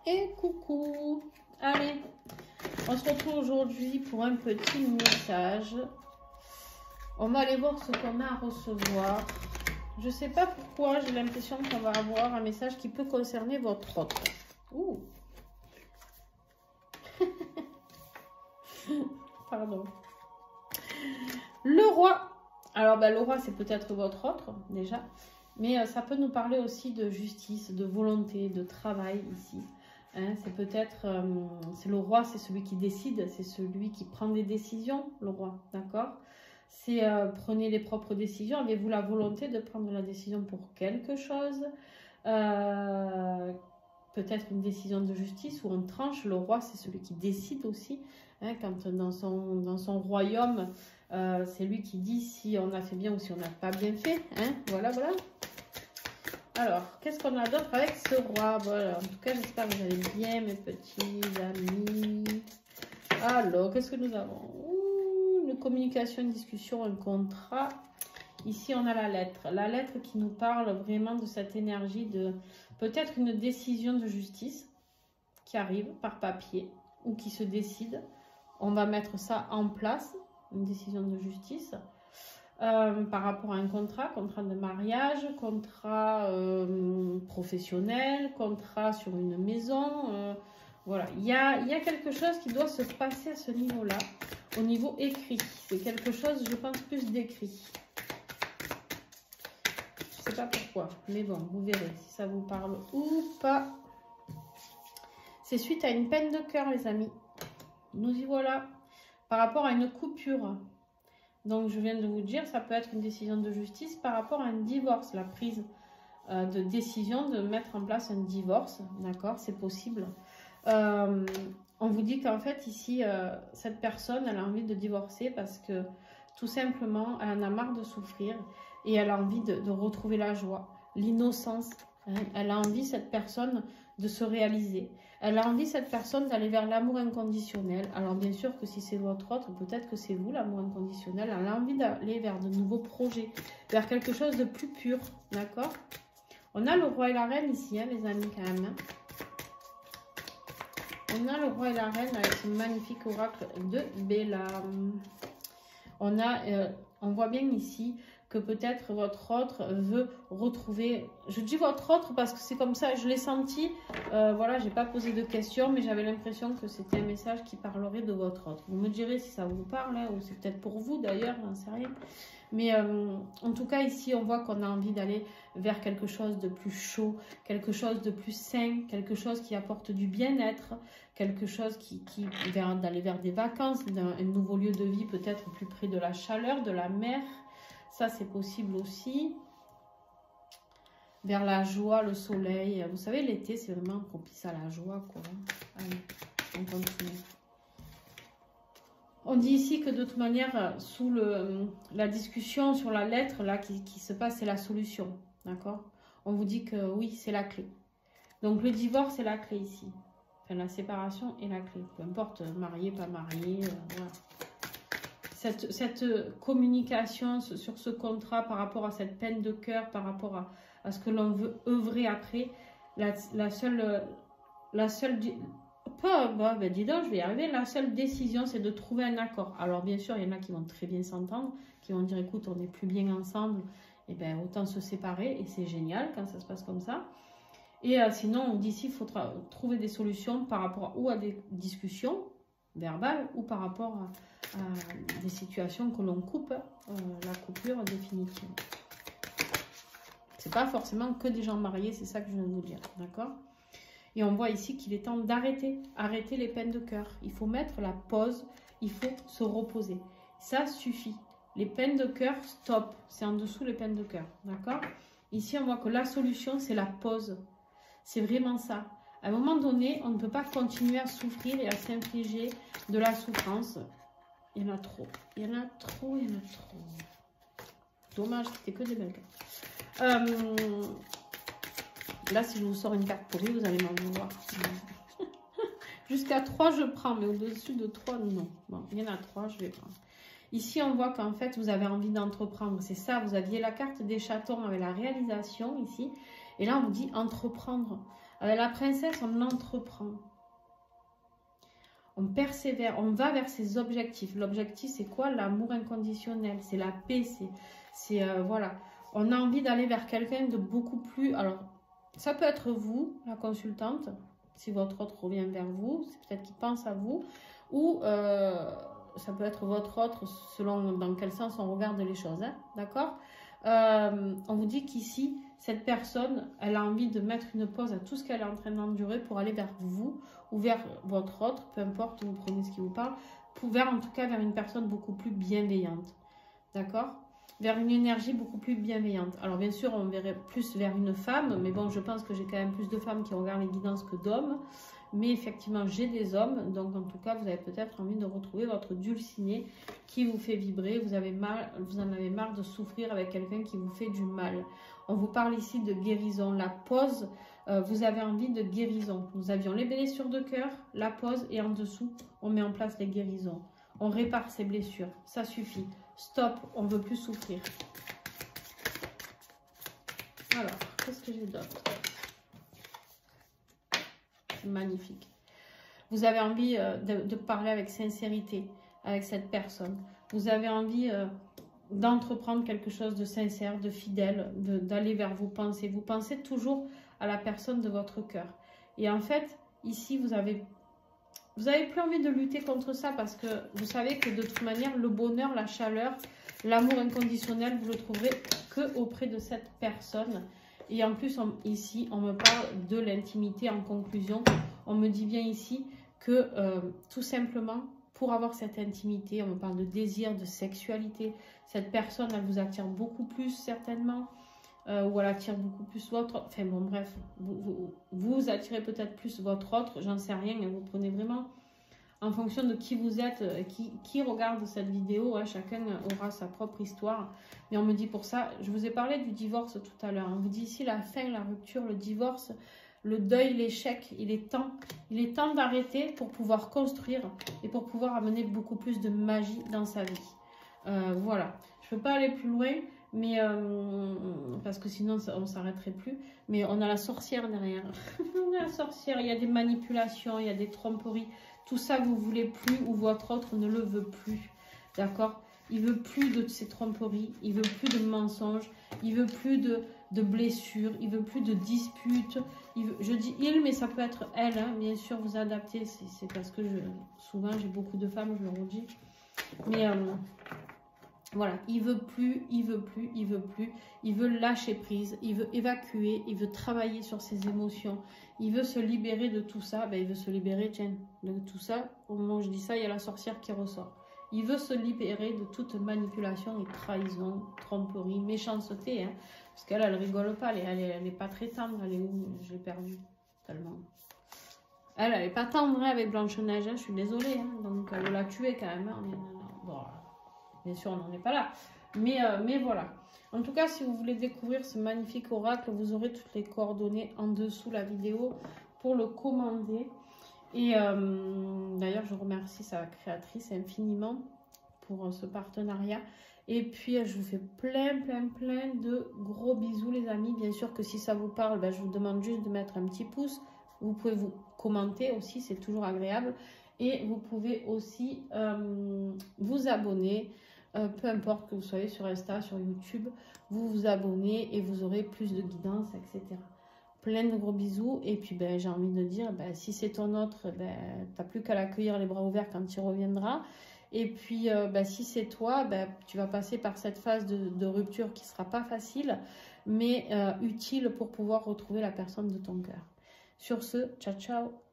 et coucou. Allez, on se retrouve aujourd'hui pour un petit message. On va aller voir ce qu'on a à recevoir. Je sais pas pourquoi, j'ai l'impression qu'on va avoir un message qui peut concerner votre autre. Ouh. Pardon. Le roi. Alors, le roi, c'est peut-être votre autre, déjà. Mais ça peut nous parler aussi de justice, de volonté, de travail, ici. Hein, c'est peut-être... c'est le roi, c'est celui qui décide, c'est celui qui prend des décisions, le roi, d'accord? C'est prenez les propres décisions. Avez-vous la volonté de prendre la décision pour quelque chose? Peut-être une décision de justice ou on tranche. Le roi, c'est celui qui décide aussi. Hein, quand dans son royaume, c'est lui qui dit si on a fait bien ou si on n'a pas bien fait. Hein, voilà, voilà. Alors, qu'est-ce qu'on a d'autre avec ce roi? Voilà, en tout cas, j'espère que vous allez bien, mes petits amis. Alors, qu'est-ce que nous avons? Une communication, une discussion, un contrat. Ici, on a la lettre. La lettre qui nous parle vraiment de cette énergie de peut-être une décision de justice qui arrive par papier ou qui se décide. On va mettre ça en place, une décision de justice. Par rapport à un contrat de mariage, contrat professionnel, contrat sur une maison. Voilà, il y a quelque chose qui doit se passer à ce niveau-là, au niveau écrit. C'est quelque chose, je pense, plus d'écrit. Je ne sais pas pourquoi, mais bon, vous verrez si ça vous parle ou pas. C'est suite à une peine de cœur, les amis. Nous y voilà. Par rapport à une coupure. Donc, je viens de vous dire, ça peut être une décision de justice par rapport à un divorce, la prise de décision de mettre en place un divorce, d'accord, c'est possible. On vous dit qu'en fait, ici, cette personne, elle a envie de divorcer parce que, tout simplement, elle en a marre de souffrir et elle a envie de retrouver la joie, l'innocence. Hein. Elle a envie, cette personne, de se réaliser. Elle a envie, cette personne, d'aller vers l'amour inconditionnel. Alors, bien sûr que si c'est votre autre, peut-être que c'est vous, l'amour inconditionnel. Elle a envie d'aller vers de nouveaux projets, vers quelque chose de plus pur. D'accord? On a le roi et la reine ici, hein, les amis, quand même. Hein. On a le roi et la reine avec ce magnifique oracle de Béla. On voit bien ici que peut-être votre autre veut retrouver... Je dis votre autre parce que c'est comme ça, je l'ai senti. Voilà, j'ai pas posé de questions, mais j'avais l'impression que c'était un message qui parlerait de votre autre. Vous me direz si ça vous parle, hein, ou c'est peut-être pour vous d'ailleurs, j'en sais rien. Mais en tout cas, ici, on voit qu'on a envie d'aller vers quelque chose de plus chaud, quelque chose de plus sain, quelque chose qui apporte du bien-être, quelque chose d'aller vers des vacances, un nouveau lieu de vie, peut-être plus près de la chaleur, de la mer. Ça, c'est possible aussi. Vers la joie, le soleil. Vous savez, l'été, c'est vraiment propice à la joie, quoi. Allez, on continue. On dit ici que de toute manière, sous la discussion sur la lettre là qui se passe, c'est la solution. D'accord? On vous dit que oui, c'est la clé. Donc, le divorce, c'est la clé ici. Enfin, la séparation est la clé. Peu importe, marié, pas marié, voilà. Cette communication sur ce contrat par rapport à cette peine de cœur, par rapport à ce que l'on veut œuvrer après, la seule dis donc, je vais y arriver. La seule décision, c'est de trouver un accord. Alors, bien sûr, il y en a qui vont très bien s'entendre, qui vont dire, écoute, on n'est plus bien ensemble, et bien, autant se séparer, et c'est génial quand ça se passe comme ça. Et sinon, d'ici, il faudra trouver des solutions par rapport ou à des discussions verbales, ou par rapport à des situations que l'on coupe, la coupure définitive. C'est pas forcément que des gens mariés, c'est ça que je viens de vous dire, d'accord? Et on voit ici qu'il est temps d'arrêter les peines de cœur. Il faut mettre la pause, il faut se reposer. Ça suffit. Les peines de cœur, stop. C'est en dessous les peines de cœur, d'accord? Ici, on voit que la solution, c'est la pause. C'est vraiment ça. À un moment donné, on ne peut pas continuer à souffrir et à s'infliger de la souffrance. Il y en a trop. Il y en a trop, il y en a trop. Dommage, c'était que des belles cartes. Là, si je vous sors une carte pourrie, vous allez m'en vouloir. Jusqu'à 3, je prends, mais au-dessus de 3, non. Bon, il y en a 3, je vais prendre. Ici, on voit qu'en fait, vous avez envie d'entreprendre. C'est ça, vous aviez la carte des chatons avec la réalisation ici. Et là, on vous dit entreprendre. Avec la princesse, on entreprend. On persévère, on va vers ses objectifs. L'objectif, c'est quoi? L'amour inconditionnel, c'est la paix, voilà. On a envie d'aller vers quelqu'un de beaucoup plus... Alors, ça peut être vous, la consultante, si votre autre revient vers vous, c'est peut-être qu'il pense à vous, ou ça peut être votre autre, selon dans quel sens on regarde les choses, hein, d'accord? On vous dit qu'ici, cette personne, elle a envie de mettre une pause à tout ce qu'elle est en train d'endurer pour aller vers vous ou vers votre autre, peu importe, vous prenez ce qui vous parle, en tout cas vers une personne beaucoup plus bienveillante, d'accord? Vers une énergie beaucoup plus bienveillante. Alors bien sûr, on verrait plus vers une femme, mais bon, je pense que j'ai quand même plus de femmes qui regardent les guidances que d'hommes. Mais effectivement, j'ai des hommes, donc en tout cas, vous avez peut-être envie de retrouver votre dulciné qui vous fait vibrer. Vous en avez marre de souffrir avec quelqu'un qui vous fait du mal. On vous parle ici de guérison. La pause, vous avez envie de guérison. Nous avions les blessures de cœur, la pause, et en dessous, on met en place les guérisons. On répare ses blessures. Ça suffit. Stop, on ne veut plus souffrir. Alors, qu'est-ce que j'ai d'autre? Magnifique. Vous avez envie de parler avec sincérité avec cette personne. Vous avez envie d'entreprendre quelque chose de sincère, de fidèle, d'aller vers vos pensées. Vous pensez toujours à la personne de votre cœur. Et en fait, ici, vous avez plus envie de lutter contre ça parce que vous savez que de toute manière, le bonheur, la chaleur, l'amour inconditionnel, vous le trouverez que auprès de cette personne. Et en plus, ici, on me parle de l'intimité en conclusion. On me dit bien ici que tout simplement, pour avoir cette intimité, on me parle de désir, de sexualité. Cette personne, elle vous attire beaucoup plus certainement. Ou elle attire beaucoup plus votre autre. Enfin bon, bref, vous attirez peut-être plus votre autre. J'en sais rien, vous prenez vraiment en fonction de qui vous êtes, qui regarde cette vidéo, hein, chacun aura sa propre histoire. Mais on me dit pour ça, je vous ai parlé du divorce tout à l'heure. On vous dit ici la fin, la rupture, le divorce, le deuil, l'échec. Il est temps d'arrêter pour pouvoir construire et pour pouvoir amener beaucoup plus de magie dans sa vie. Voilà, je ne peux pas aller plus loin, mais parce que sinon on ne s'arrêterait plus. Mais on a la sorcière derrière. On a la sorcière, il y a des manipulations, il y a des tromperies. Tout ça, vous ne voulez plus ou votre autre ne le veut plus. D'accord? Il ne veut plus de ces tromperies, il ne veut plus de mensonges, il ne veut plus de blessures, il ne veut plus de disputes. Je dis il, mais ça peut être elle. Hein. Bien sûr, vous adaptez. C'est parce que souvent, j'ai beaucoup de femmes, je le redis. Mais voilà, il veut plus, il veut plus, il veut plus. Il veut lâcher prise, il veut évacuer, il veut travailler sur ses émotions. Il veut se libérer de tout ça. Ben, il veut se libérer, tiens, de tout ça. Au moment où je dis ça, il y a la sorcière qui ressort. Il veut se libérer de toute manipulation et trahison, tromperie, méchanceté. Hein, parce qu'elle, elle rigole pas. Elle n'est pas très tendre. Elle est où? Je l'ai perdue tellement. Elle n'est pas tendre hein, avec Blanche-Neige. Hein, je suis désolée. Hein, donc, elle l'a tuée quand même. Hein, bon, bien sûr, on n'en est pas là. Mais voilà. En tout cas, si vous voulez découvrir ce magnifique oracle, vous aurez toutes les coordonnées en dessous la vidéo pour le commander. Et d'ailleurs, je remercie sa créatrice infiniment pour ce partenariat. Et puis, je vous fais plein de gros bisous, les amis. Bien sûr que si ça vous parle, ben, je vous demande juste de mettre un petit pouce. Vous pouvez vous commenter aussi, c'est toujours agréable. Et vous pouvez aussi vous abonner. Peu importe que vous soyez sur Insta, sur YouTube, vous vous abonnez et vous aurez plus de guidance, etc. Plein de gros bisous. Et puis, ben, j'ai envie de dire, ben, si c'est ton autre, ben, tu n'as plus qu'à l'accueillir les bras ouverts quand il reviendra. Et puis, ben, si c'est toi, ben, tu vas passer par cette phase de rupture qui ne sera pas facile, mais utile pour pouvoir retrouver la personne de ton cœur. Sur ce, ciao, ciao.